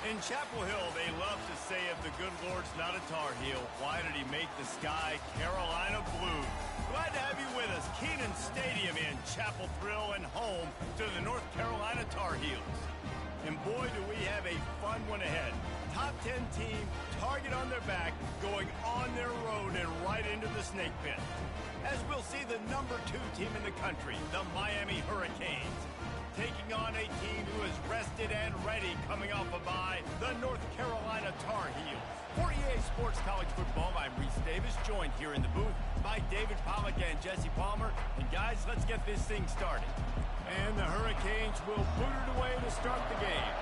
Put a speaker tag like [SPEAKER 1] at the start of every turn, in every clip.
[SPEAKER 1] In Chapel Hill, they love to say if the good Lord's not a Tar Heel, why did he make the sky Carolina blue? Glad to have you with us. Kenan Stadium in Chapel Thrill and home to the North Carolina Tar Heels. And boy, do we have a fun one ahead. Top 10 team, target on their back, going on their road and right into the snake pit. As we'll see the number 2 team in the country, the Miami Hurricanes, taking on a team who is rested and ready coming off a bye, the North Carolina Tar Heels. For EA Sports College Football, I'm Reese Davis, joined here in the booth by David Pollack and Jesse Palmer. And guys, let's get this thing started. And the Hurricanes will boot it away to start the game.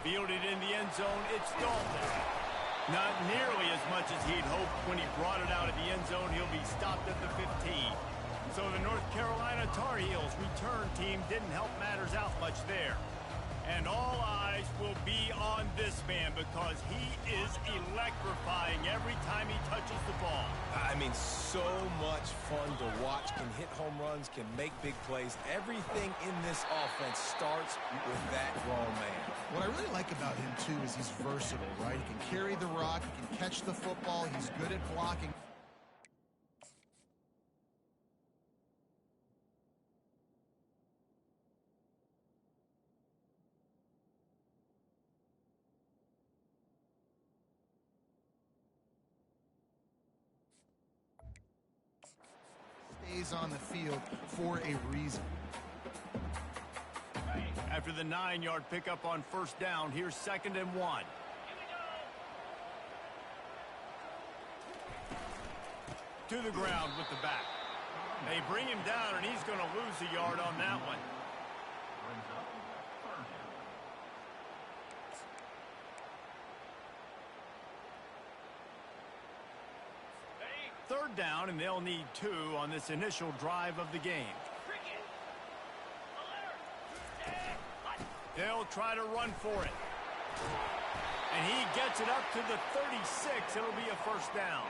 [SPEAKER 1] Fielded in the end zone, it's Dalton. Not nearly as much as he'd hoped when he brought it out of the end zone. He'll be stopped at the 15. So the North Carolina Tar Heels return team didn't help matters out much there. And all eyes will be on this man because he is electrifying every time he touches the ball.
[SPEAKER 2] I mean, so much fun to watch. Can hit home runs, can make big plays. Everything in this offense starts with that grown man.
[SPEAKER 3] What I really like about him, too, is he's versatile, right? He can carry the rock, he can catch the football, he's good at blocking. Stays on the field for a reason.
[SPEAKER 1] After the 9-yard pickup on first down, here's 2nd and 1. To the ground with the back. They bring him down, and he's going to lose a yard on that one. Third down, and they'll need 2 on this initial drive of the game. They'll try to run for it. And he gets it up to the 36. It'll be a first down.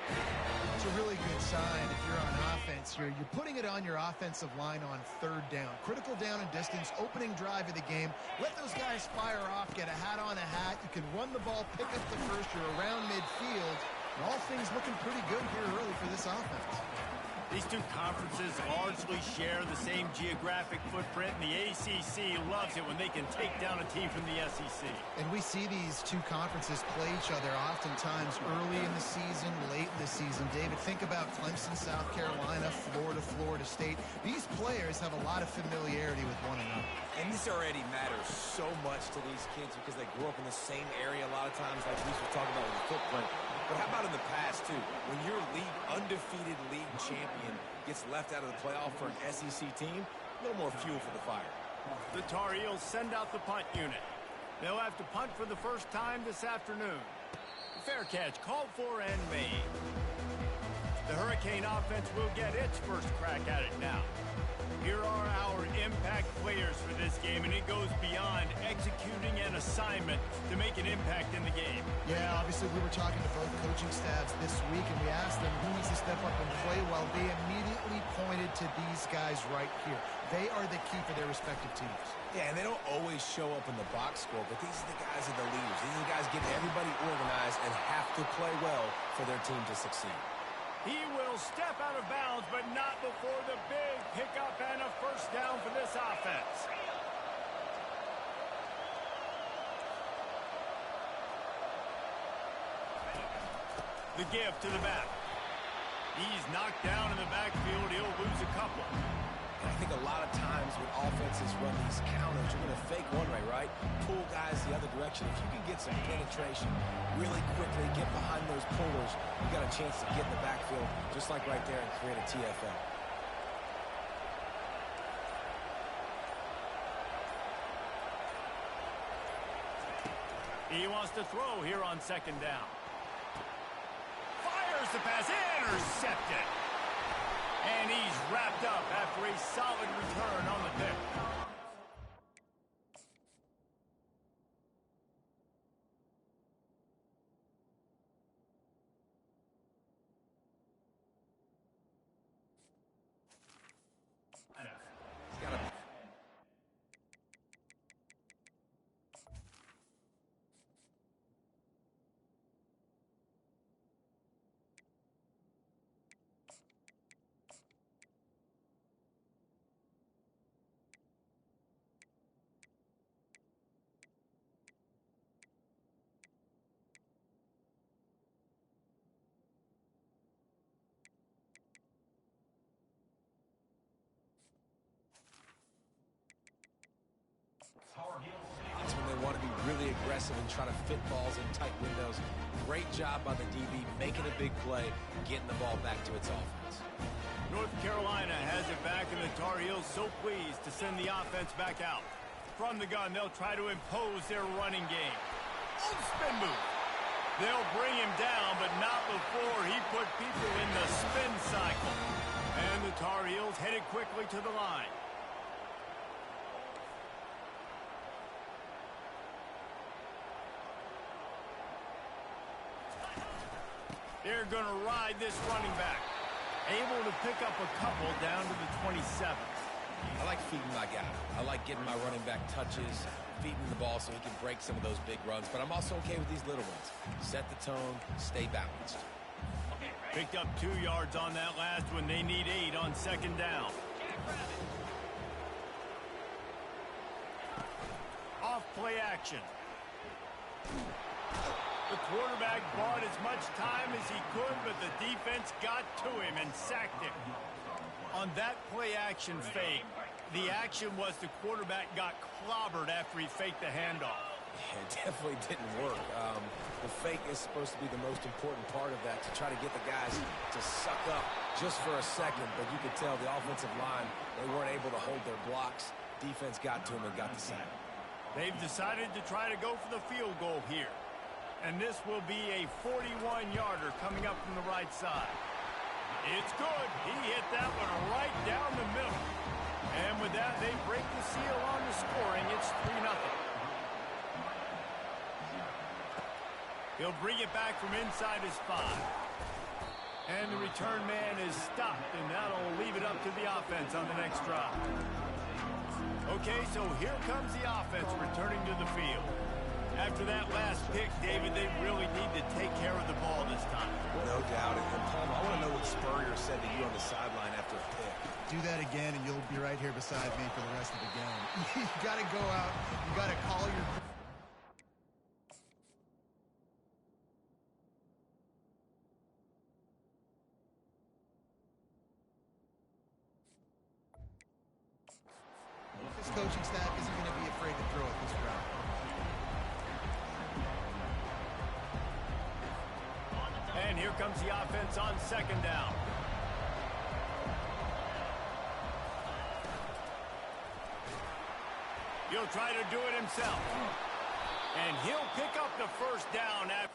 [SPEAKER 3] It's a really good sign if you're on offense here. You're putting it on your offensive line on 3rd down. Critical down and distance, opening drive of the game. Let those guys fire off, get a hat on a hat. You can run the ball, pick up the first. You're around midfield. And all things looking pretty good here early for this offense.
[SPEAKER 1] These two conferences largely share the same geographic footprint, and the ACC loves it when they can take down a team from the SEC.
[SPEAKER 3] And we see these two conferences play each other oftentimes early in the season, late in the season. David, think about Clemson, South Carolina, Florida, Florida State. These players have a lot of familiarity with one another.
[SPEAKER 2] And this already matters so much to these kids because they grew up in the same area a lot of times, like we were talking about with the footprint. But how about in the past, too? When your undefeated league champion gets left out of the playoff for an SEC team, a little more fuel for the fire.
[SPEAKER 1] The Tar Heels send out the punt unit. They'll have to punt for the first time this afternoon. Fair catch called for and made. The Hurricane offense will get its first crack at it now. Here are our impact players for this game, and it goes beyond executing an assignment to make an impact in the game.
[SPEAKER 3] Yeah, obviously we were talking to both coaching staffs this week, and we asked them who needs to step up and play well. They immediately pointed to these guys right here. They are the key for their respective teams.
[SPEAKER 2] Yeah, and they don't always show up in the box score, but these are the guys that are the leaders. These are the guys getting everybody organized and have to play well for their team to succeed.
[SPEAKER 1] He will step out of bounds, but not before the big pickup and a first down for this offense. The give to the back. He's knocked down in the backfield. He'll lose a couple.
[SPEAKER 2] And I think a lot of times when offenses run these counters, you're going to fake one way, right? Pull guys the other direction. If you can get some penetration really quickly, get behind those pullers, you got a chance to get in the backfield, just like right there, and create a TFL.
[SPEAKER 1] He wants to throw here on 2nd down. Fires the pass, intercepted. And he's wrapped up after a solid return on the pick.
[SPEAKER 2] aggressive and try to fit balls in tight windows. Great job by the DB, making a big play, getting the ball back to its offense.
[SPEAKER 1] North Carolina has it back, and the Tar Heels so pleased to send the offense back out. From the gun, they'll try to impose their running game. Oh, spin move. They'll bring him down, but not before he put people in the spin cycle. And the Tar Heels headed quickly to the line. They're going to ride this running back. Able to pick up a couple down to the 27.
[SPEAKER 2] I like feeding my guy. I like getting my running back touches, feeding the ball so he can break some of those big runs. But I'm also okay with these little ones. Set the tone, stay balanced.
[SPEAKER 1] Picked up 2 yards on that last one. They need 8 on second down. Off play action. The quarterback bought as much time as he could, but the defense got to him and sacked him. On that play action fake, the action was the quarterback got clobbered after he faked the handoff.
[SPEAKER 2] It definitely didn't work. The fake is supposed to be the most important part of that, to try to get the guys to suck up just for a second. But you could tell the offensive line, they weren't able to hold their blocks. Defense got to them and got the sack.
[SPEAKER 1] They've decided to try to go for the field goal here. And this will be a 41-yarder coming up from the right side. It's good. He hit that one right down the middle. And with that, they break the seal on the scoring. It's 3-0. He'll bring it back from inside his 5. And the return man is stopped, and that'll leave it up to the offense on the next drive. Okay, so here comes the offense returning to the field. After that last pick, David, they really need to take care of the ball this time.
[SPEAKER 2] No doubt. And Paul, I want to know what Spurrier said to you on the sideline after a pick.
[SPEAKER 3] Do that again, and you'll be right here beside me for the rest of the game. You got to go out. You got to call your... This coaching staff isn't going to be afraid to throw it this route.
[SPEAKER 1] And here comes the offense on second down. He'll try to do it himself. And he'll pick up the first down after...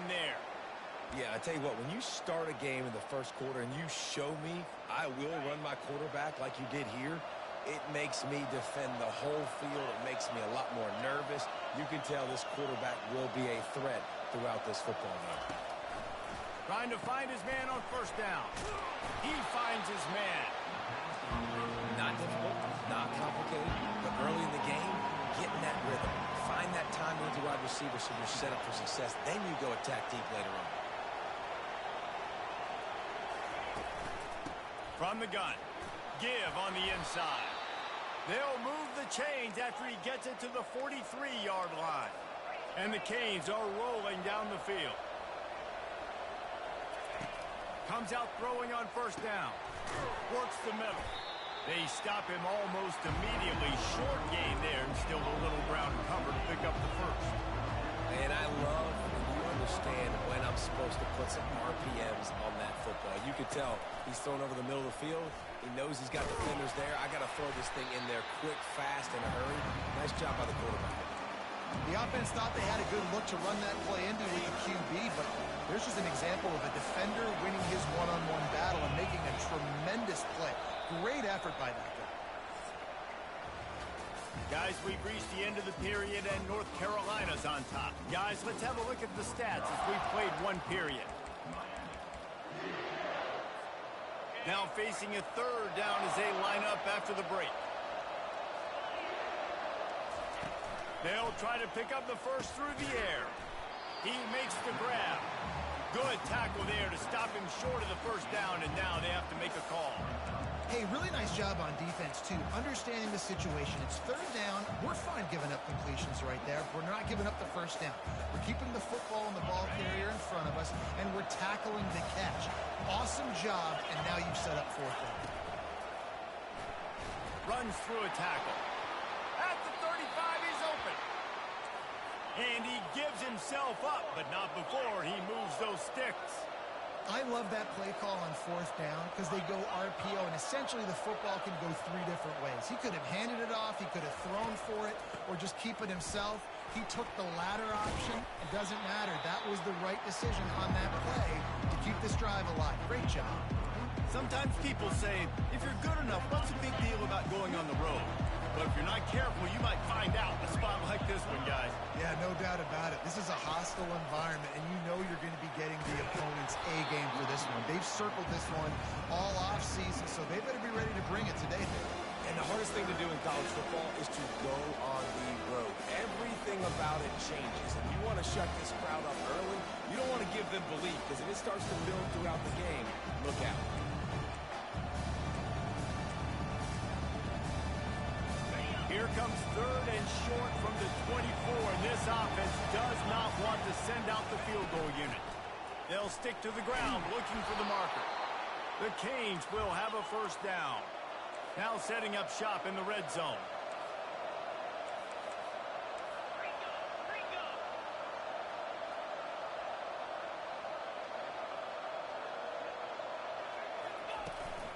[SPEAKER 1] there.
[SPEAKER 2] Yeah, I tell you what, when you start a game in the first quarter and you show me I will run my quarterback like you did here, it makes me defend the whole field. It makes me a lot more nervous. You can tell this quarterback will be a threat throughout this football game.
[SPEAKER 1] Trying to find his man on first down. He finds his man.
[SPEAKER 2] Not difficult, not complicated, but early in the game, getting that rhythm. Find that time with the wide receiver so you're set up for success. Then you go attack deep later on.
[SPEAKER 1] From the gun. Give on the inside. They'll move the chains after he gets it to the 43-yard line. And the Canes are rolling down the field. Comes out throwing on first down. Works the middle. They stop him almost immediately. Short gain there, and still a little ground cover to pick up the first.
[SPEAKER 2] And I love when you understand when I'm supposed to put some RPMs on that football. You could tell he's thrown over the middle of the field. He knows he's got defenders there. I got to throw this thing in there quick, fast, in a hurry. Nice job by the quarterback.
[SPEAKER 3] The offense thought they had a good look to run that play into with the QB, but there's just an example of a defender winning his one-on-one battle and making a tremendous play. Great effort by that guy.
[SPEAKER 1] Guys, we've reached the end of the period, and North Carolina's on top. Guys, let's have a look at the stats as we've played one period. Now facing a third down as they line up after the break. They'll try to pick up the first through the air. He makes the grab. Good tackle there to stop him short of the first down, and now they have to make a call.
[SPEAKER 3] Hey, really nice job on defense, too. Understanding the situation. It's third down. We're fine giving up completions right there. We're not giving up the first down. We're keeping the football and the ball carrier in front of us, and we're tackling the catch. Awesome job, and now you've set up fourth down.
[SPEAKER 1] Runs through a tackle. At the 35, he's open. And he gives himself up, but not before he moves those sticks.
[SPEAKER 3] I love that play call on fourth down because they go RPO, and essentially the football can go three different ways. He could have handed it off, he could have thrown for it, or just keep it himself. He took the latter option. It doesn't matter. That was the right decision on that play to keep this drive alive. Great job.
[SPEAKER 1] Sometimes people say, if you're good enough, what's the big deal about going on the road? But if you're not careful, you might find out a spot like this one, guys.
[SPEAKER 3] Yeah, no doubt about it. This is a hostile environment, and you know you're going to be getting the opponent's A game for this one. They've circled this one all offseason, so they better be ready to bring it today.
[SPEAKER 2] And the hardest thing to do in college football is to go on the road. Everything about it changes. And you want to shut this crowd up early, you don't want to give them belief, because if it starts to build throughout the game, look out.
[SPEAKER 1] Here comes third and short from the 24, and this offense does not want to send out the field goal unit. They'll stick to the ground looking for the marker. The Canes will have a first down. Now setting up shop in the red zone.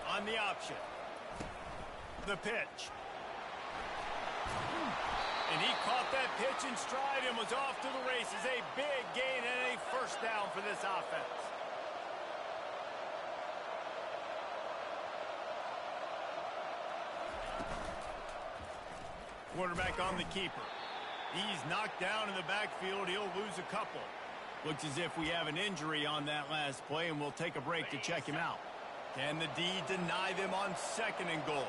[SPEAKER 1] On the option. The pitch. And he caught that pitch in stride and was off to the races. A big gain and a first down for this offense. Quarterback on the keeper. He's knocked down in the backfield. He'll lose a couple. Looks as if we have an injury on that last play, and we'll take a break to check him out. Can the D deny them on second and goal?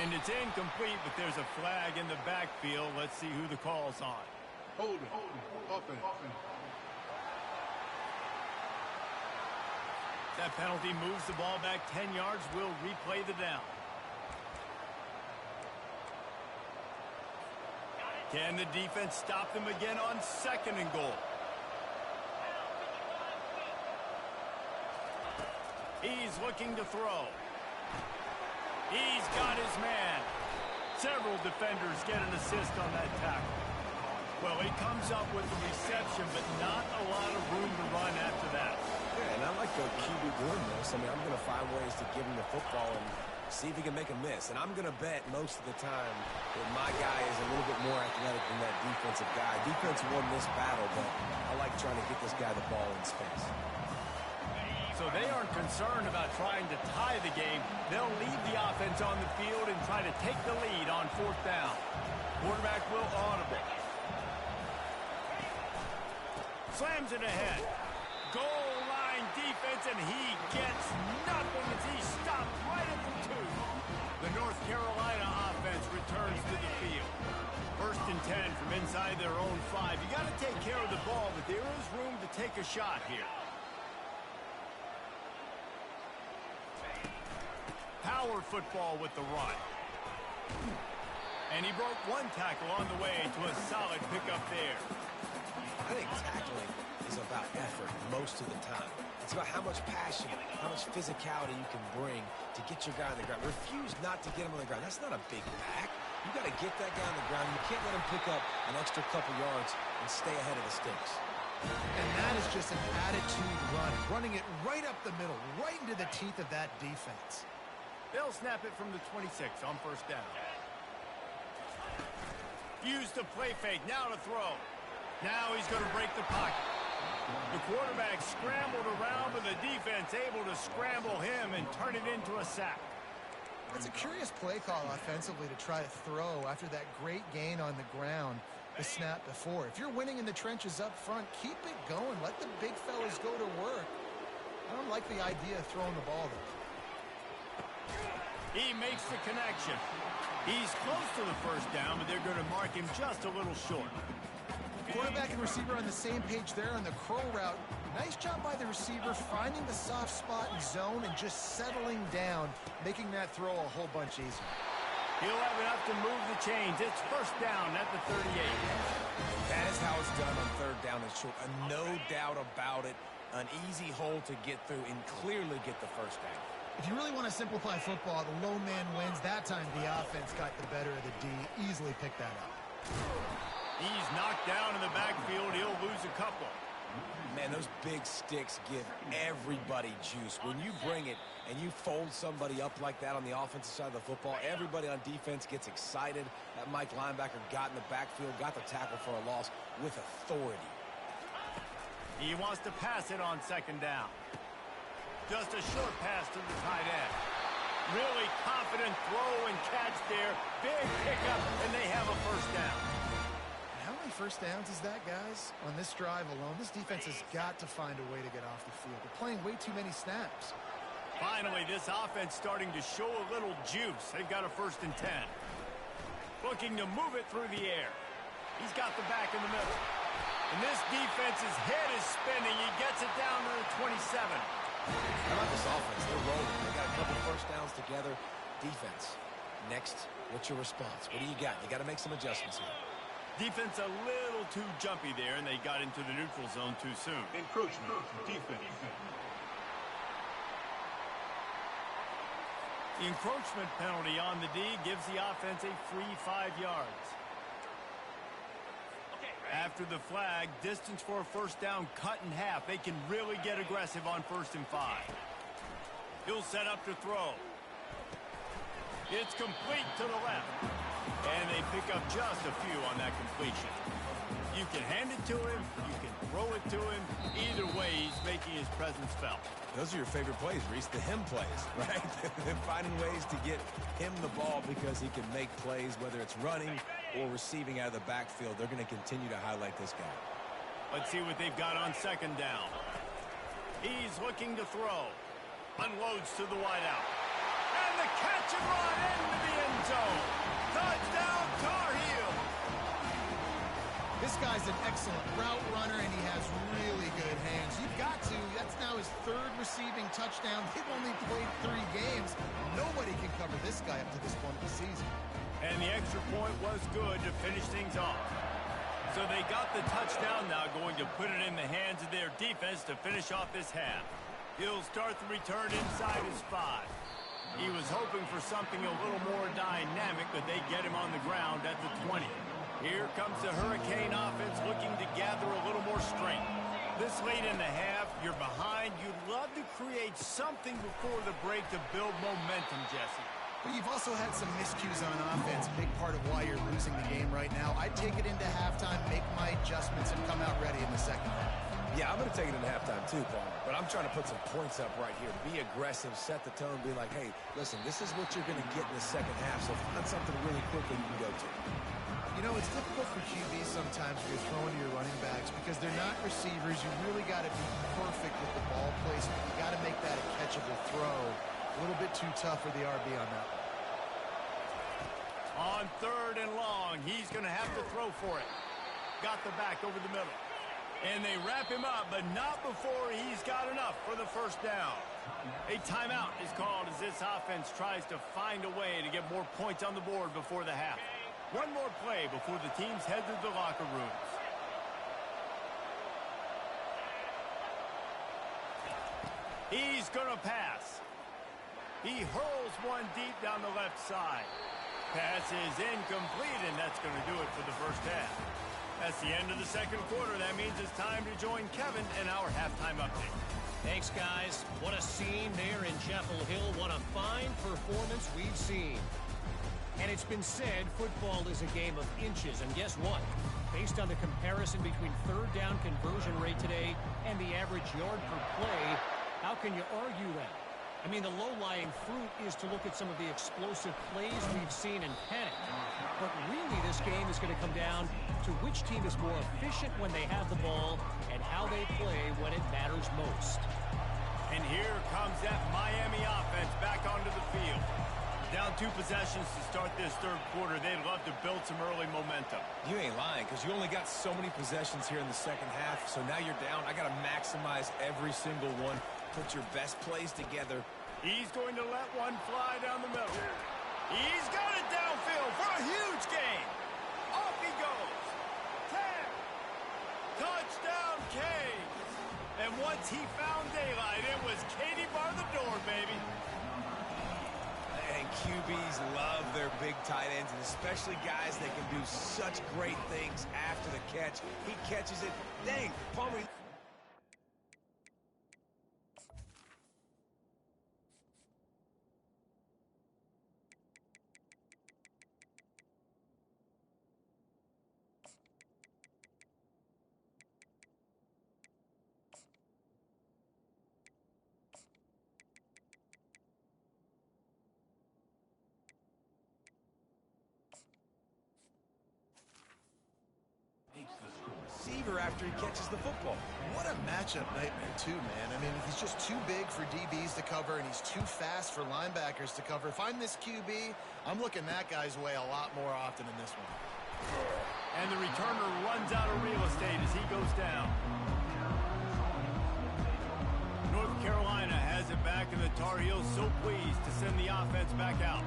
[SPEAKER 1] And it's incomplete, but there's a flag in the backfield. Let's see who the call's on.
[SPEAKER 4] Hold it. Offense.
[SPEAKER 1] That penalty moves the ball back 10 yards. We'll replay the down. Can the defense stop them again on second and goal? He's looking to throw. He's got his man. Several defenders get an assist on that tackle. Well, he comes up with the reception, but not a lot of room to run after that.
[SPEAKER 2] Yeah, and I like the QB doing this. I mean, I'm going to find ways to give him the football and see if he can make a miss. And I'm going to bet most of the time that my guy is a little bit more athletic than that defensive guy. Defense won this battle, but I like trying to get this guy the ball in space.
[SPEAKER 1] So they aren't concerned about trying to tie the game. They'll leave the offense on the field and try to take the lead on fourth down. Quarterback will audible. Slams it ahead. Goal line defense, and he gets nothing as he stopped right at the 2. The North Carolina offense returns to the field. First and 10 from inside their own 5. You got to take care of the ball, but there is room to take a shot here. Power football with the run. And he broke one tackle on the way to a solid pickup there.
[SPEAKER 2] I think tackling is about effort most of the time. It's about how much passion, how much physicality you can bring to get your guy on the ground. Refuse not to get him on the ground. That's not a big pack. You got to get that guy on the ground. You can't let him pick up an extra couple yards and stay ahead of the sticks.
[SPEAKER 3] And that is just an attitude run, running it right up the middle, right into the teeth of that defense.
[SPEAKER 1] They'll snap it from the 26 on first down. Used the play fake, now to throw. Now he's going to break the pocket. The quarterback scrambled around, but the defense able to scramble him and turn it into a sack.
[SPEAKER 3] It's a curious play call offensively to try to throw after that great gain on the ground. the snap before. If you're winning in the trenches up front, keep it going. Let the big fellas go to work. I don't like the idea of throwing the ball, though.
[SPEAKER 1] He makes the connection. He's close to the first down, but they're going to mark him just a little short.
[SPEAKER 3] Quarterback and receiver on the same page there on the curl route. Nice job by the receiver finding the soft spot in zone and just settling down, making that throw a whole bunch easier.
[SPEAKER 1] He'll have enough to move the chains. It's first down at the 38.
[SPEAKER 2] That is how it's done on third down and short. No doubt about it. An easy hole to get through and clearly get the first down.
[SPEAKER 3] If you really want to simplify football, the low man wins. That time the offense got the better of the D. Easily picked that up.
[SPEAKER 1] He's knocked down in the backfield. He'll lose a couple.
[SPEAKER 2] Man, those big sticks give everybody juice. When you bring it and you fold somebody up like that on the offensive side of the football, everybody on defense gets excited. That Mike linebacker got in the backfield, got the tackle for a loss with authority.
[SPEAKER 1] He wants to pass it on second down. Just a short pass to the tight end. Really confident throw and catch there. Big pickup, and they have a first down.
[SPEAKER 3] How many first downs is that, guys? On this drive alone, this defense has got to find a way to get off the field. They're playing way too many snaps.
[SPEAKER 1] Finally, this offense starting to show a little juice. They've got a 1st and 10. Looking to move it through the air. He's got the back in the middle. And this defense's head is spinning. He gets it down to the 27.
[SPEAKER 2] How about this offense? They're rolling. They got a couple first downs together. Defense. Next, what's your response? What do you got? You got to make some adjustments here.
[SPEAKER 1] Defense a little too jumpy there, and they got into the neutral zone too soon.
[SPEAKER 4] Encroachment. Defense.
[SPEAKER 1] The encroachment penalty on the D gives the offense a free 5 yards. After the flag, distance for a first down cut in half. They can really get aggressive on 1st and 5. He'll set up to throw. It's complete to the left. And they pick up just a few on that completion. You can hand it to him. You can throw it to him. Either way, he's making his presence felt.
[SPEAKER 2] Those are your favorite plays, Reese, the him plays, right? Finding ways to get him the ball because he can make plays, whether it's running or receiving out of the backfield. They're going to continue to highlight this guy.
[SPEAKER 1] Let's see what they've got on second down. He's looking to throw. Unloads to the wideout. And the catch and run into the end zone. Touchdown, Tar Heel.
[SPEAKER 3] This guy's an excellent route runner, and he has really good hands. You've got to. That's now his 3rd receiving touchdown. They've only played 3 games. Nobody can cover this guy up to this point of the season.
[SPEAKER 1] And the extra point was good to finish things off. So they got the touchdown, now going to put it in the hands of their defense to finish off this half. He'll start the return inside his 5. He was hoping for something a little more dynamic, but they get him on the ground at the 20. Here comes the Hurricane offense looking to gather a little more strength. This late in the half, you're behind. You'd love to create something before the break to build momentum, Jesse.
[SPEAKER 3] But you've also had some miscues on offense, a big part of why you're losing the game right now. I'd take it into halftime, make my adjustments, and come out ready in the second half.
[SPEAKER 2] Yeah, I'm going to take it in halftime too, Paul. But I'm trying to put some points up right here. Be aggressive, set the tone, be like, hey, listen, this is what you're going to get in the second half, so find something really quickly you can go to.
[SPEAKER 3] You know, it's difficult for QBs sometimes when you're throwing to your running backs because they're not receivers. You really got to be perfect with the ball placement. You got to make that a catchable throw. A little bit too tough for the RB on that.
[SPEAKER 1] On 3rd and long, he's going to have to throw for it. Got the back over the middle. And they wrap him up, but not before he's got enough for the first down. A timeout is called as this offense tries to find a way to get more points on the board before the half. One more play before the teams head to the locker rooms. He's going to pass. He hurls one deep down the left side. Pass is incomplete, and that's going to do it for the first half. That's the end of the second quarter. That means it's time to join Kevin in our halftime update.
[SPEAKER 5] Thanks, guys. What a scene there in Chapel Hill. What a fine performance we've seen. And it's been said football is a game of inches. And guess what? Based on the comparison between third down conversion rate today and the average yard per play, how can you argue that? I mean, the low-lying fruit is to look at some of the explosive plays we've seen in panic. But really, this game is going to come down to which team is more efficient when they have the ball and how they play when it matters most.
[SPEAKER 1] And here comes that Miami offense back onto the field. Down 2 possessions to start this third quarter. They'd love to build some early momentum.
[SPEAKER 2] You ain't lying, because you only got so many possessions here in the second half. So now you're down. I got to maximize every single one. Put your best plays together.
[SPEAKER 1] He's going to let one fly down the middle. He's got it downfield for a huge gain. Off he goes. 10. Touchdown, Canes. And once he found daylight, it was Katie bar the door, baby.
[SPEAKER 2] And QBs love their big tight ends, and especially guys that can do such great things after the catch. He catches it. Dang, Palmer. Receiver after he catches the football.
[SPEAKER 3] What a matchup nightmare, too, man. I mean, he's just too big for DBs to cover, and he's too fast for linebackers to cover. If I'm this QB, I'm looking that guy's way a lot more often than this one.
[SPEAKER 1] And the returner runs out of real estate as he goes down. North Carolina has it back, and the Tar Heels so pleased to send the offense back out.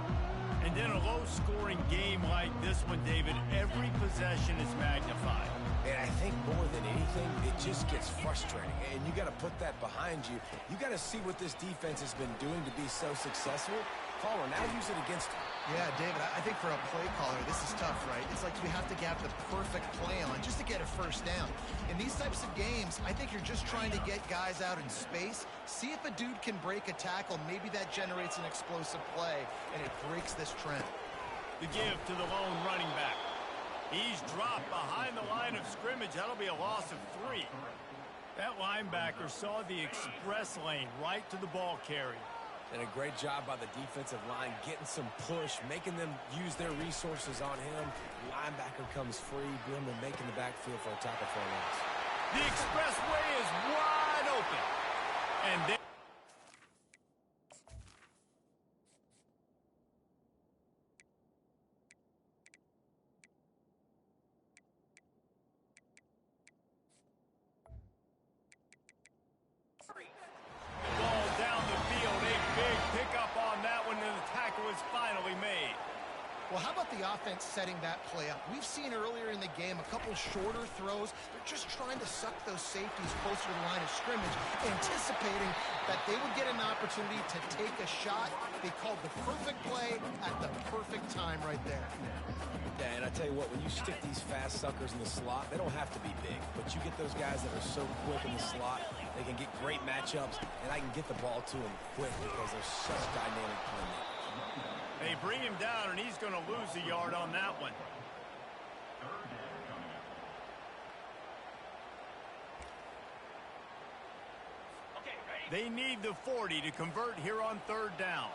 [SPEAKER 1] And in a low-scoring game like this one, David, every possession is magnified.
[SPEAKER 2] And I think more than anything, it just gets frustrating. And you got to put that behind you. You got to see what this defense has been doing to be so successful. Caller, now use it against him.
[SPEAKER 3] Yeah, David, I think for a play caller, this is tough, right? It's like you have to get the perfect play on just to get a first down. In these types of games, I think you're just trying to get guys out in space, see if a dude can break a tackle. Maybe that generates an explosive play, and it breaks this trend.
[SPEAKER 1] The give to the lone running back. He's dropped behind the line of scrimmage. That'll be a loss of 3. That linebacker saw the express lane right to the ball carrier.
[SPEAKER 2] And a great job by the defensive line, getting some push, making them use their resources on him. Linebacker comes free, boom, and making the backfield for a tackle for a loss.
[SPEAKER 1] The expressway is wide open. And then ball down the field. A big pickup on that one, and the tackle is finally made.
[SPEAKER 3] Well, how about the offense setting that play up? We've seen earlier in the game a couple shorter throws. They're just trying to suck those safeties closer to the line of scrimmage, anticipating that they would get an opportunity to take a shot. They called the perfect play at the perfect time right there.
[SPEAKER 2] Yeah, and I tell you what, when you stick these fast suckers in the slot, they don't have to be big. But you get those guys that are so quick in the slot, they can get great matchups, and I can get the ball to them quick because they're such dynamic playmakers.
[SPEAKER 1] They bring him down, and he's going to lose a yard on that one. They need the 40 to convert here on third down.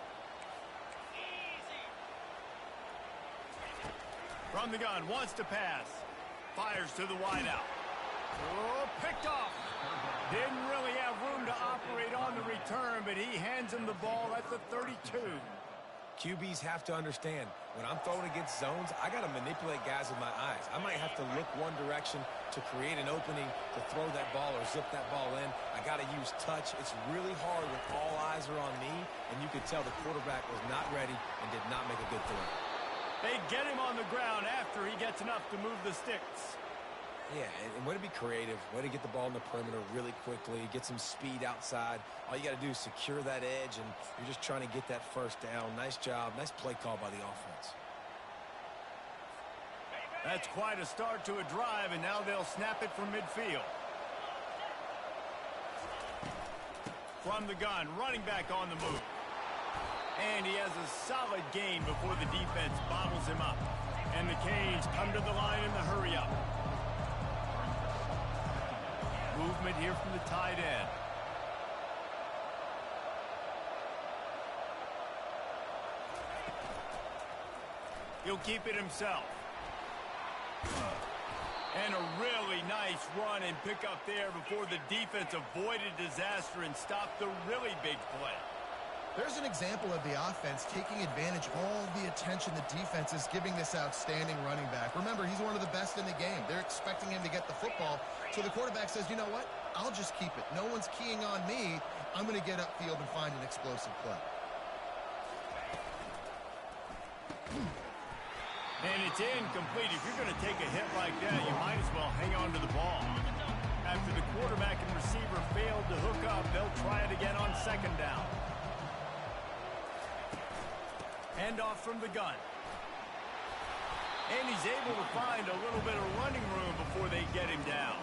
[SPEAKER 1] From the gun, wants to pass. Fires to the wideout. Oh, picked off. Didn't really have room to operate on the return, but he hands him the ball at the 32.
[SPEAKER 2] QBs have to understand, when I'm throwing against zones, I got to manipulate guys with my eyes. I might have to look one direction to create an opening to throw that ball or zip that ball in. I got to use touch. It's really hard when all eyes are on me, and you could tell the quarterback was not ready and did not make a good throw.
[SPEAKER 1] They get him on the ground after he gets enough to move the sticks.
[SPEAKER 2] Yeah, and way to be creative, way to get the ball in the perimeter really quickly, get some speed outside. All you got to do is secure that edge, and you're just trying to get that first down. Nice job. Nice play call by the offense.
[SPEAKER 1] That's quite a start to a drive, and now they'll snap it from midfield. From the gun, running back on the move. And he has a solid gain before the defense bottles him up. And the Canes come to the line in the hurry-up. Movement here from the tight end. He'll keep it himself. And a really nice run and pick up there before the defense avoided disaster and stopped the really big play.
[SPEAKER 3] There's an example of the offense taking advantage of all the attention the defense is giving this outstanding running back. Remember, he's one of the best in the game. They're expecting him to get the football. So the quarterback says, you know what? I'll just keep it. No one's keying on me. I'm going to get upfield and find an explosive play.
[SPEAKER 1] And it's incomplete. If you're going to take a hit like that, you might as well hang on to the ball. After the quarterback and receiver failed to hook up, they'll try it again on second down. Handoff from the gun. And he's able to find a little bit of running room before they get him down.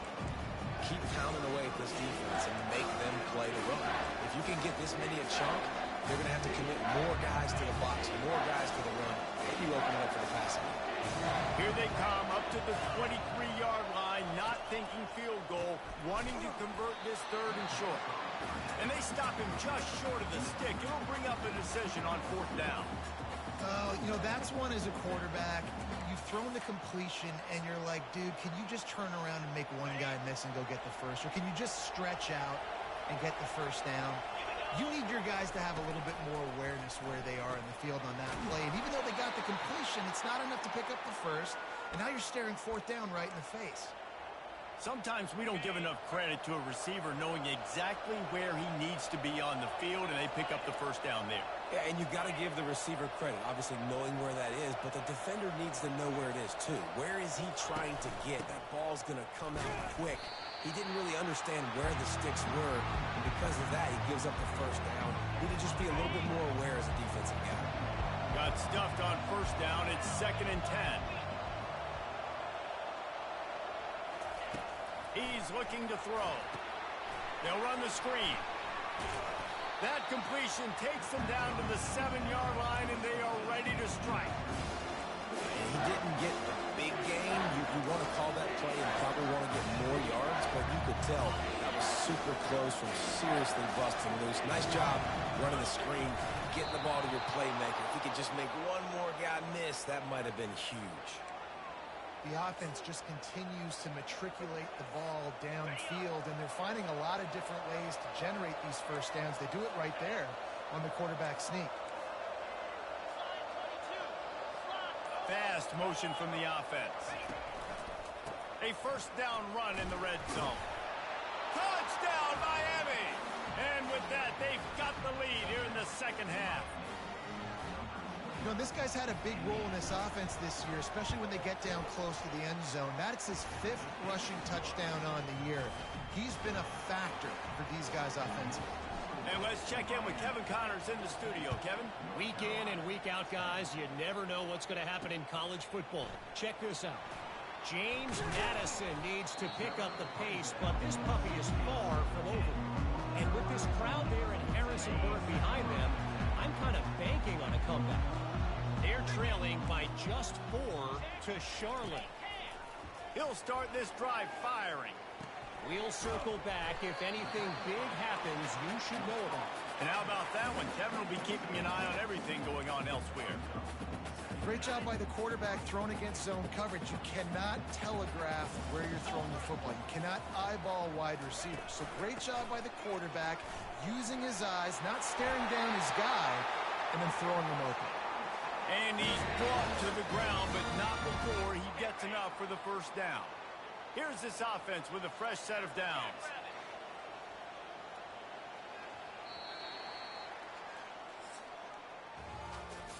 [SPEAKER 2] Keep pounding away at this defense and make them play the run. If you can get this many a chunk, they're going to have to commit more guys to the box, more guys to the run. Maybe open it up for the passing.
[SPEAKER 1] Here they come up to the 23-yard line, not thinking field goal, wanting to convert this third and short. And they stop him just short of the stick. It'll bring up a decision on fourth down.
[SPEAKER 3] You know, that's one as a quarterback. You've thrown the completion, and you're like, dude, can you just turn around and make one guy miss and go get the first? Or can you just stretch out and get the first down? You need your guys to have a little bit more awareness where they are in the field on that play. And even though they got the completion, it's not enough to pick up the first. And now you're staring fourth down right in the face.
[SPEAKER 1] Sometimes we don't give enough credit to a receiver knowing exactly where he needs to be on the field, and they pick up the first down there.
[SPEAKER 2] Yeah, and you got to give the receiver credit, obviously knowing where that is, but the defender needs to know where it is too. Where is he trying to get? That ball's going to come out quick. He didn't really understand where the sticks were, and because of that, he gives up the first down. He need to just be a little bit more aware as a defensive guy.
[SPEAKER 1] Got stuffed on first down. It's 2nd and 10. He's looking to throw. They'll run the screen. That completion takes them down to the 7-yard line, and they are ready to strike.
[SPEAKER 2] And he didn't get a big gain. You want to call that play and probably want to get more yards, but you could tell that was super close from seriously busting loose. Nice job running the screen, getting the ball to your playmaker. If he could just make one more guy miss, that might have been huge.
[SPEAKER 3] The offense just continues to matriculate the ball downfield, and they're finding a lot of different ways to generate these first downs. They do it right there on the quarterback sneak.
[SPEAKER 1] Fast motion from the offense. A first down run in the red zone. Touchdown, Miami! And with that, they've got the lead here in the second half.
[SPEAKER 3] You know, this guy's had a big role in this offense this year, especially when they get down close to the end zone. That's his 5th rushing touchdown on the year. He's been a factor for these guys offensively.
[SPEAKER 1] And let's check in with Kevin Connors in the studio. Kevin?
[SPEAKER 5] Week in and week out, guys, you never know what's going to happen in college football. Check this out. James Madison needs to pick up the pace, but this puppy is far from over. And with this crowd there in Harrisonburg behind them, I'm kind of banking on a comeback. They're trailing by just 4 to Charlotte.
[SPEAKER 1] He'll start this drive firing.
[SPEAKER 5] We'll circle back. If anything big happens, you should know about it.
[SPEAKER 1] And how about that one? Kevin will be keeping an eye on everything going on elsewhere.
[SPEAKER 3] Great job by the quarterback thrown against zone coverage. You cannot telegraph where you're throwing the football. You cannot eyeball wide receivers. So great job by the quarterback using his eyes, not staring down his guy, and then throwing him open.
[SPEAKER 1] And he's brought to the ground, but not before he gets enough for the first down. Here's this offense with a fresh set of downs.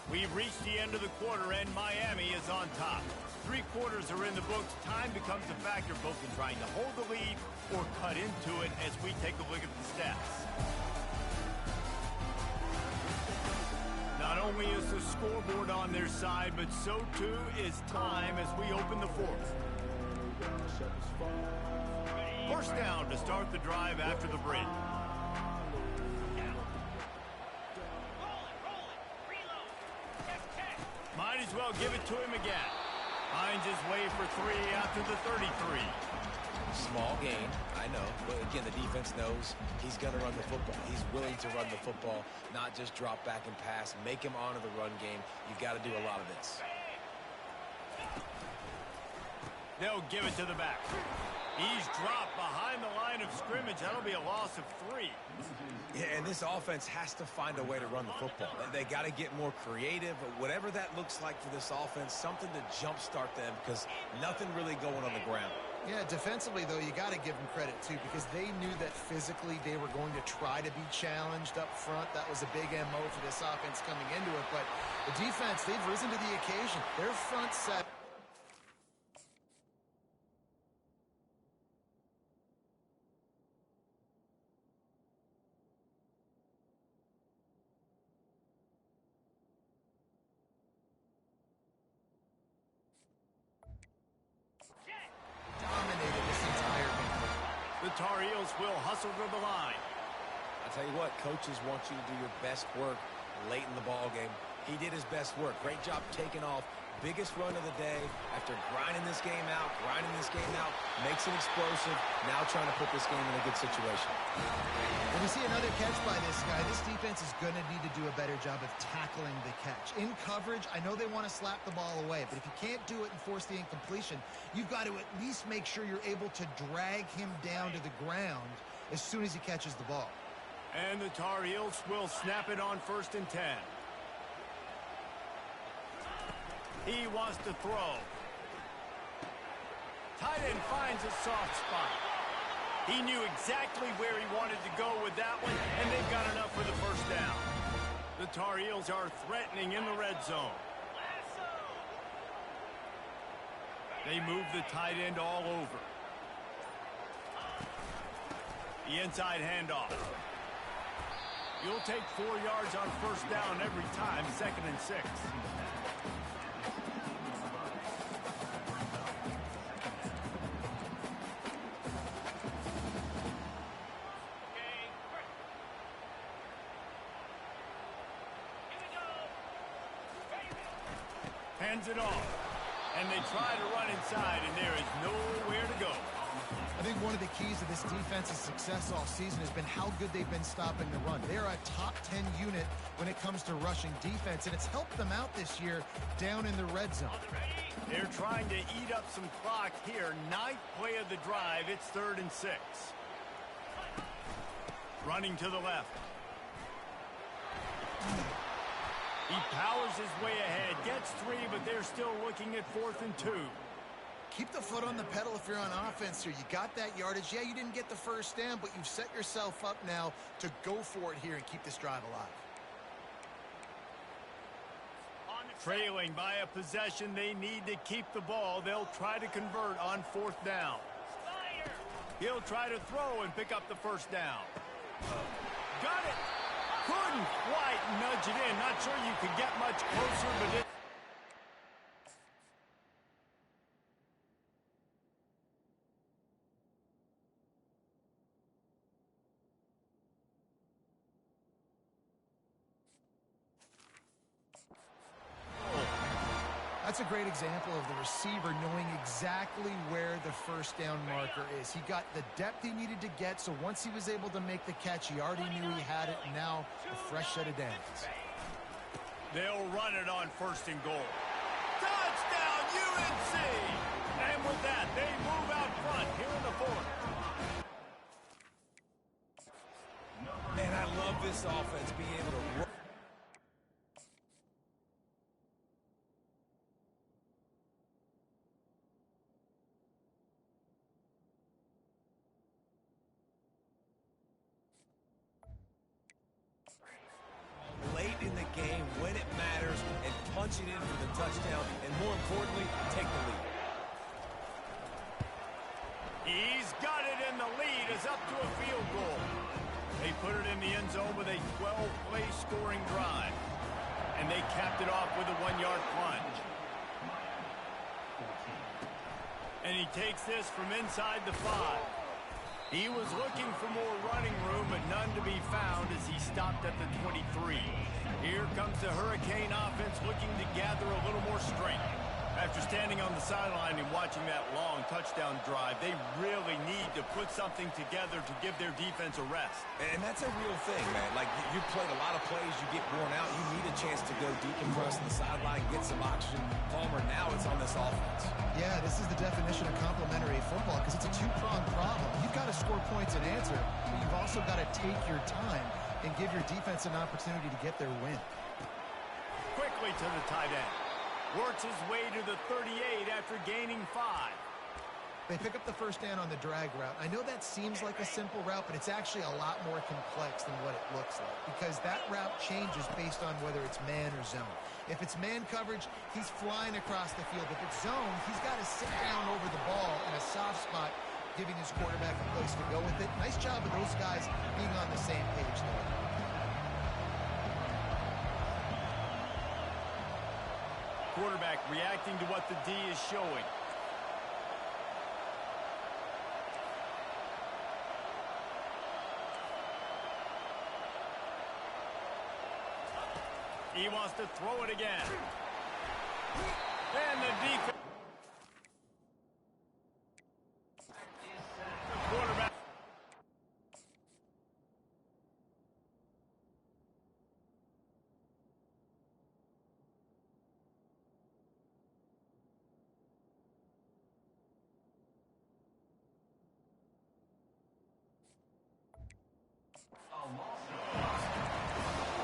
[SPEAKER 1] We've reached the end of the quarter, and Miami is on top. 3 quarters are in the books. Time becomes a factor both in trying to hold the lead or cut into it as we take a look at the stats. Not only is the scoreboard on their side, but so too is time as we open the fourth. First down to start the drive after the break. Might as well give it to him again. Finds his way for 3 after the 33.
[SPEAKER 2] Small gain, I know. But again, the defense knows he's going to run the football. He's willing to run the football, not just drop back and pass. Make him honor the run game. You've got to do a lot of this.
[SPEAKER 1] They'll give it to the back. He's dropped behind the line of scrimmage. That'll be a loss of 3.
[SPEAKER 2] Yeah, and this offense has to find a way to run the football. They got to get more creative, whatever that looks like for this offense, something to jumpstart them because nothing really going on the ground.
[SPEAKER 3] Yeah, defensively, though, you got to give them credit, too, because they knew that physically they were going to try to be challenged up front. That was a big MO for this offense coming into it. But the defense, they've risen to the occasion. Their front set. Dominated this entire game.
[SPEAKER 1] The Tar Heels will hustle to the line.
[SPEAKER 2] I'll tell you what, coaches want you to do your best work late in the ball game. He did his best work. Great job taking off. Biggest run of the day after grinding this game out, makes it explosive, now trying to put this game in a good situation.
[SPEAKER 3] When you see another catch by this guy, this defense is going to need to do a better job of tackling the catch. In coverage, I know they want to slap the ball away, but if you can't do it and force the incompletion, you've got to at least make sure you're able to drag him down to the ground as soon as he catches the ball.
[SPEAKER 1] And the Tar Heels will snap it on 1st and 10. He wants to throw. Tight end finds a soft spot. He knew exactly where he wanted to go with that one, and they've got enough for the 1st down. The Tar Heels are threatening in the red zone. They move the tight end all over. The inside handoff. You'll take 4 yards on 1st down every time, 2nd and 6. Hands it off. And they try to run inside, and there is nowhere to go.
[SPEAKER 3] I think one of the keys to this defense's success all season has been how good they've been stopping the run. They're a top 10 unit when it comes to rushing defense, and it's helped them out this year down in the red zone.
[SPEAKER 1] They're trying to eat up some clock here. 9th play of the drive. It's 3rd and 6. Running to the left. He powers his way ahead, gets 3, but they're still looking at 4th and 2.
[SPEAKER 3] Keep the foot on the pedal if you're on offense here. You got that yardage. Yeah, you didn't get the 1st down, but you've set yourself up now to go for it here and keep this drive alive.
[SPEAKER 1] Trailing by a possession, they need to keep the ball. They'll try to convert on 4th down. He'll try to throw and pick up the 1st down. Got it! Couldn't quite nudge it in. Not sure you could get much closer, but it...
[SPEAKER 3] That's a great example of the receiver knowing exactly where the 1st down marker is. He got the depth he needed to get, so once he was able to make the catch, he already knew he had it, and now a fresh set of downs.
[SPEAKER 1] They'll run it on 1st and goal. Touchdown, UNC! And with that, they move out front here in the 4th.
[SPEAKER 2] Man, I love this offense being able to run. Late in the game, when it matters, and punch it in for the touchdown, and more importantly, take the lead.
[SPEAKER 1] He's got it, and the lead is up to a field goal. They put it in the end zone with a 12-play scoring drive, and they capped it off with a 1-yard plunge. And he takes this from inside the 5. He was looking for more running room, but none to be found as he stopped at the 23. Here comes the Hurricane offense looking to gather a little more strength. After standing on the sideline and watching that long touchdown drive, they really need to put something together to give their defense a rest.
[SPEAKER 2] And that's a real thing, man. Like, you played a lot of plays, you get worn out, you need a chance to go decompress on the sideline, get some oxygen. Palmer, now it's on this offense.
[SPEAKER 3] Yeah, this is the definition of complementary football because it's a two-pronged problem. You've got to score points and answer, but you've also got to take your time and give your defense an opportunity to get their win.
[SPEAKER 1] Quickly to the tight end. Works his way to the 38 after gaining 5.
[SPEAKER 3] They pick up the first down on the drag route. I know that seems like a simple route, but it's actually a lot more complex than what it looks like because that route changes based on whether it's man or zone. If it's man coverage, he's flying across the field. If it's zone, he's got to sit down over the ball in a soft spot, giving his quarterback a place to go with it. Nice job of those guys being on the same page there.
[SPEAKER 1] Quarterback reacting to what the D is showing. He wants to throw it again. And the defense. The quarterback.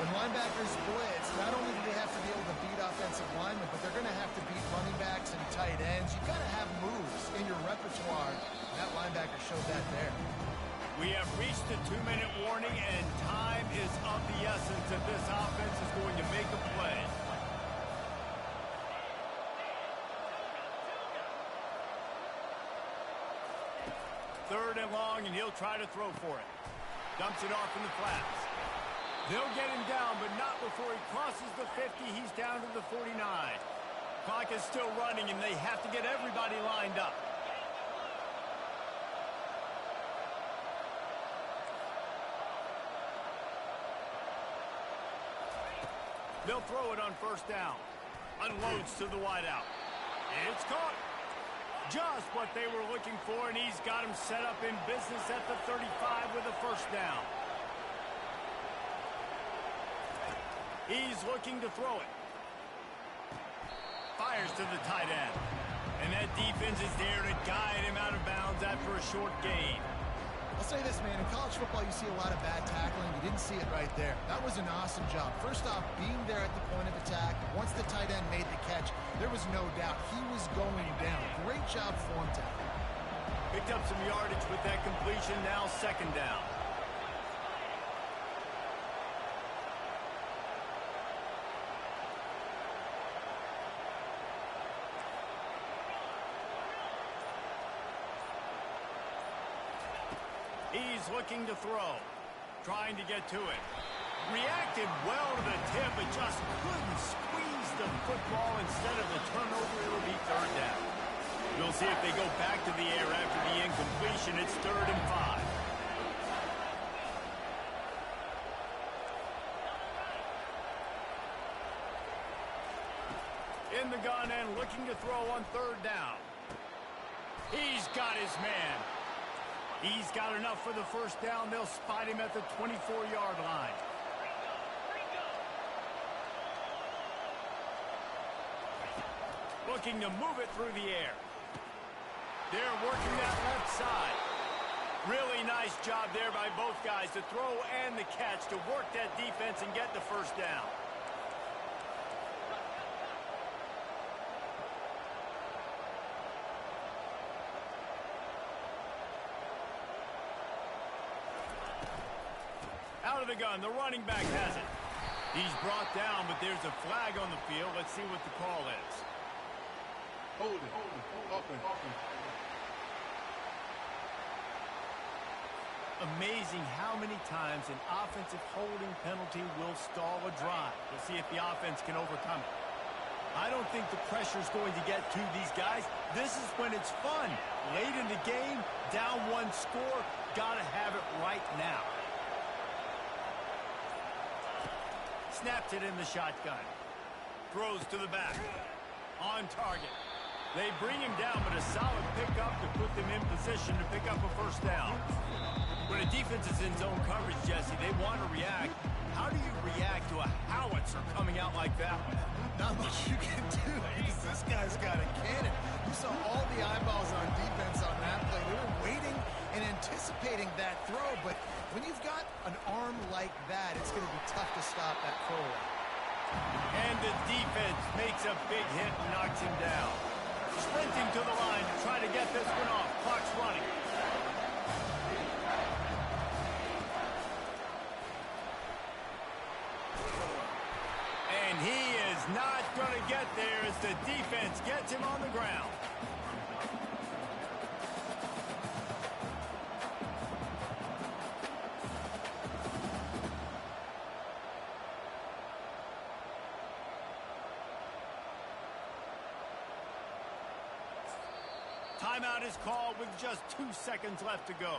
[SPEAKER 3] When linebackers blitz, not only do they have to be able to beat offensive linemen, but they're going to have to beat running backs and tight ends. You've got to have moves in your repertoire. And that linebacker showed that there.
[SPEAKER 1] We have reached the 2-minute warning, and time is of the essence if this offense is going to make a play. Third and long, and he'll try to throw for it. Dumps it off in the flats. They'll get him down, but not before he crosses the 50. He's down to the 49. Clock is still running, and they have to get everybody lined up. They'll throw it on first down. Unloads to the wideout. It's caught. Just what they were looking for, and he's got him set up in business at the 35 with a first down. He's looking to throw it. Fires to the tight end. And that defense is there to guide him out of bounds after a short gain.
[SPEAKER 3] I'll say this, man. In college football, you see a lot of bad tackling. You didn't see it right there. That was an awesome job. First off, being there at the point of attack. Once the tight end made the catch, there was no doubt he was going down. Great job form tackle.
[SPEAKER 1] Picked up some yardage with that completion. Now second down. He's looking to throw. Trying to get to it. Reacted well to the tip, but just couldn't squeeze the football. Instead of the turnover, it'll be third down. We'll see if they go back to the air after the incompletion. It's 3rd and 5. In the gun and looking to throw on 3rd down. He's got his man. He's got enough for the first down. They'll spot him at the 24-yard line. Looking to move it through the air. They're working that left side. Really nice job there by both guys to throw and the catch to work that defense and get the first down. Out of the gun, the running back has it. He's brought down, but there's a flag on the field. Let's see what the call is.
[SPEAKER 4] Hold it. Offense.
[SPEAKER 1] Amazing how many times an offensive holding penalty will stall a drive. We'll see if the offense can overcome it. I don't think the pressure's going to get to these guys. This is when it's fun. Late in the game, down one score, gotta have it right now. Snapped it in the shotgun. Throws to the back. On target. They bring him down, but a solid pickup to put them in position to pick up a first down. When a defense is in zone coverage, Jesse, they want to react. How do you react to a howitzer coming out like that?
[SPEAKER 3] Not much you can do because this guy's got a cannon. You saw all the eyeballs on defense on that play. They were waiting and anticipating that throw, but when you've got an arm like that, it's going to be tough to stop that throw.
[SPEAKER 1] And the defense makes a big hit and knocks him down. Sprinting to the line to try to get this one off. Clock's running. And he is not going to get there as the defense gets him on the ground. Timeout is called with just 2 seconds left to go.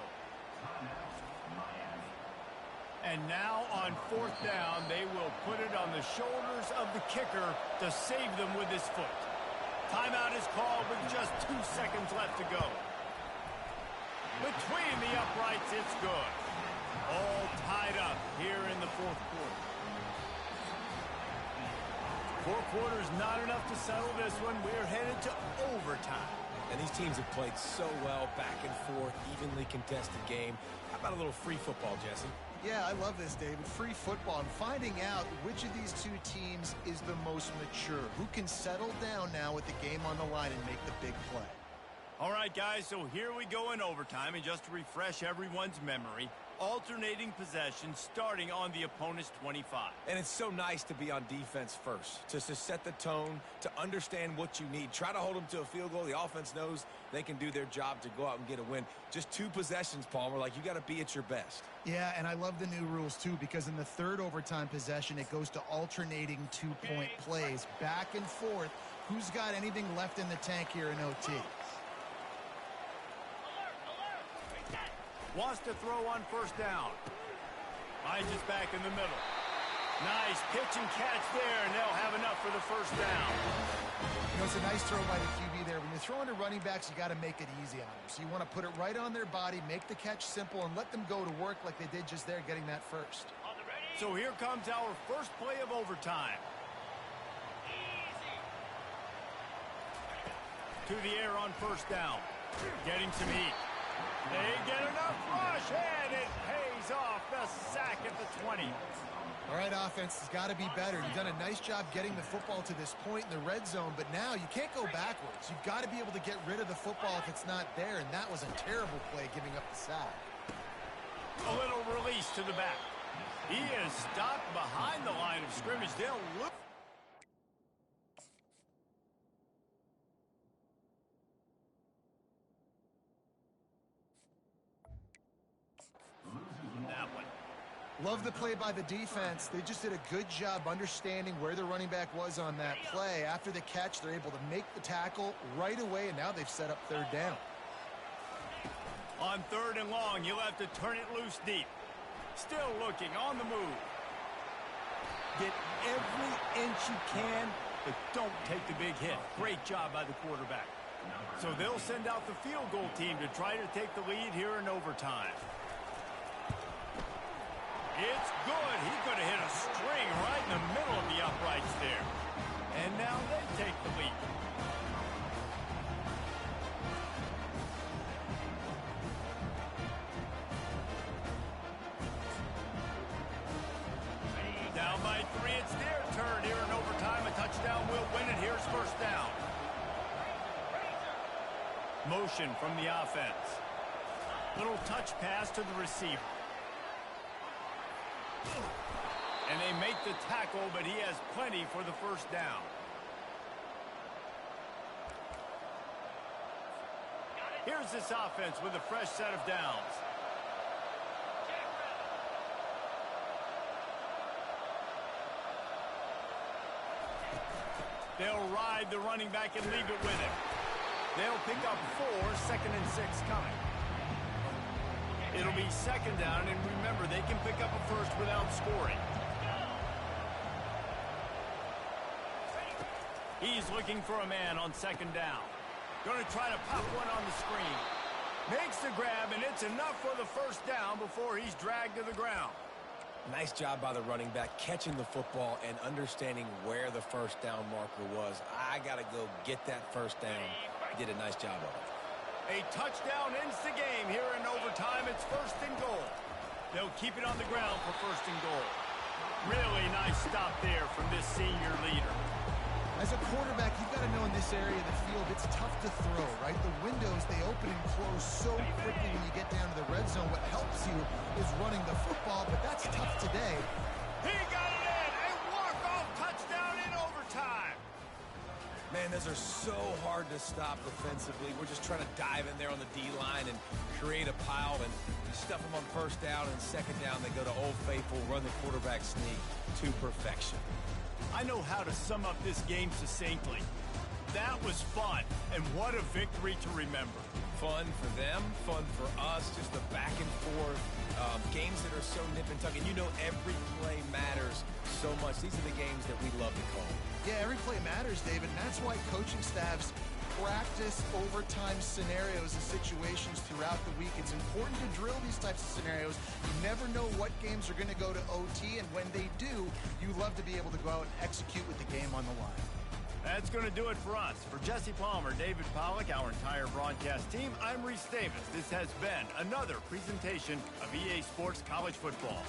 [SPEAKER 1] And now on 4th down, they will put it on the shoulders of the kicker to save them with his foot. Timeout is called with just 2 seconds left to go. Between the uprights, it's good. All tied up here in the 4th quarter. 4 quarters not enough to settle this one. We're headed to overtime.
[SPEAKER 2] And these teams have played so well, back and forth, evenly contested game. How about a little free football, Jesse?
[SPEAKER 3] Yeah, I love this, David. Free football and finding out which of these two teams is the most mature. Who can settle down now with the game on the line and make the big play.
[SPEAKER 1] All right, guys, so here we go in overtime. And just to refresh everyone's memory, alternating possession starting on the opponent's 25.
[SPEAKER 2] And it's so nice to be on defense first, to set the tone, to understand what you need. Try to hold them to a field goal. The offense knows they can do their job to go out and get a win. Just 2 possessions, Palmer, like you got to be at your best.
[SPEAKER 3] Yeah, and I love the new rules, too, because in the 3rd overtime possession, it goes to alternating 2-point plays, back and forth. Who's got anything left in the tank here in OT?
[SPEAKER 1] Wants to throw on 1st down. Finds us back in the middle. Nice pitch and catch there, and they'll have enough for the 1st down.
[SPEAKER 3] You know, it's a nice throw by the QB there. When you're throwing to running backs, you got to make it easy on them. So you want to put it right on their body, make the catch simple, and let them go to work like they did just there, getting that first.
[SPEAKER 1] So here comes our first play of overtime. To the air on 1st down. Getting some heat. They get enough rush, and it pays off the sack at the 20.
[SPEAKER 3] All right, offense has got to be better. You've done a nice job getting the football to this point in the red zone, but now you can't go backwards. You've got to be able to get rid of the football if it's not there, and that was a terrible play giving up the sack.
[SPEAKER 1] A little release to the back. He is stopped behind the line of scrimmage. They'll look.
[SPEAKER 3] Love the play by the defense. They just did a good job understanding where the running back was on that play. After the catch, they're able to make the tackle right away, and now they've set up 3rd down.
[SPEAKER 1] On 3rd and long, you'll have to turn it loose deep. Still looking, on the move. Get every inch you can, but don't take the big hit. Great job by the quarterback. So they'll send out the field goal team to try to take the lead here in overtime. It's good. He could have hit a string right in the middle of the uprights there. And now they take the lead. Down by 3, it's their turn here in overtime. A touchdown will win it. Here's 1st down. Motion from the offense. Little touch pass to the receiver. And they make the tackle, but he has plenty for the 1st down. Here's this offense with a fresh set of downs. They'll ride the running back and leave it with him. They'll pick up 4, 2nd and 6 coming. It'll be 2nd down, and remember, they can pick up a first without scoring. He's looking for a man on second down. Going to try to pop one on the screen. Makes the grab, and it's enough for the first down before he's dragged to the ground.
[SPEAKER 2] Nice job by the running back catching the football and understanding where the first down marker was. I got to go get that first down. He did a nice job of it.
[SPEAKER 1] A touchdown ends the game here in overtime. It's first and goal. They'll keep it on the ground for first and goal. Really nice stop there from this senior leader.
[SPEAKER 3] As a quarterback, you've got to know in this area of the field, it's tough to throw, right? The windows, they open and close so quickly when you get down to the red zone. What helps you is running the football, but that's tough today.
[SPEAKER 1] He got it in! A walk-off touchdown in overtime!
[SPEAKER 2] Man, those are so hard to stop defensively. We're just trying to dive in there on the D-line and create a pile and stuff them on first down and second down. They go to Old Faithful, run the quarterback sneak to perfection.
[SPEAKER 1] I know how to sum up this game succinctly. That was fun, and what a victory to remember.
[SPEAKER 2] Fun for them, fun for us, just the back and forth. Games that are so nip and tuck, and you know every play matters so much. These are the games that we love to call.
[SPEAKER 3] Yeah, every play matters, David, and that's why coaching staffs practice overtime scenarios and situations throughout the week. It's important to drill these types of scenarios. You never know what games are going to go to OT, and when they do, you love to be able to go out and execute with the game on the line.
[SPEAKER 1] That's going to do it for us. For Jesse Palmer, David Pollack, our entire broadcast team, I'm Reese Davis. This has been another presentation of EA Sports College Football.